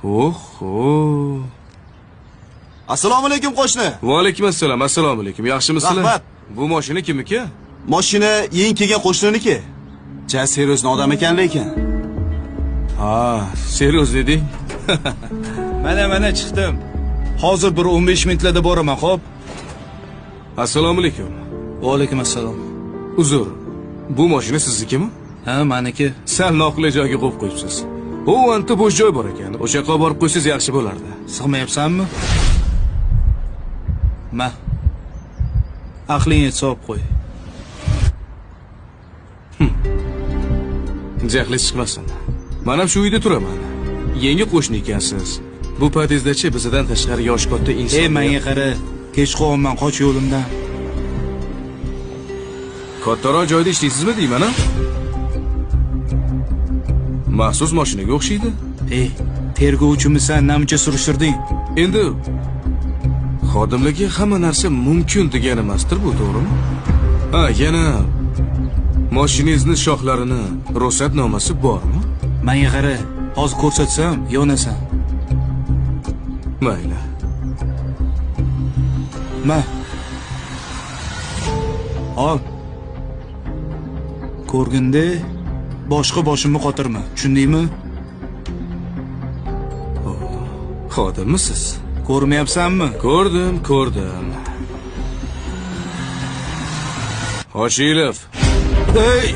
Oho. Assalomu alaykum qo'shni. Va alaykum assalom. Assalomu alaykum. Yaxshimisizlar? Rahmat. Bu mashina kimniki? Mashina eng kelgan qo'shniniki. Ja seriozli odam ekan lekin. Ha, seriyoz deding. Mana chiqdim. Hozir bir 15 minutlarda boraman, xo'p? Assalomu alaykum. Va alaykum assalom. Uzr. Bu mashina siznikimi? Ha, meniki. Sal noqulay joyga qo'yib qo'yibsiz. U anta bo'sh joy bor ekan. O'sha yoqqa borib qo'ysangiz yaxshi bo'lardi. Sig'mayapsanmi? Ma. Aqlingga solib qo'y. Jahli chiqmasin. Men ham shu uyda turaman. Yangi qo'shni ekansiz. Bu podyezddachi bizdan tashqari yosh katta inson. Ey, menga qara. Kech qolman, qoch yo'limdan. Kattaroq joyda ishlaysizmi deyman, ha? Maxsus mashinaga o'xshaydi. Ey, tergovchimisan, namuncha surishtirding? Endi xodimlarga hamma narsa mumkin degan emasdir, bu to'g'rimi? Ha, yana mashinangizni shoxlarini, ruxsatnomasi bormi? Menga qara, hozir ko'rsatsam, yonasan. Mayli. Ma. Ol. Ko'rginde boshqa boshimni qotirma, tushundingmi? Xodimmisiz? Ko'rmayapsanmi? Ko'rdim. Hoshilov. Ey!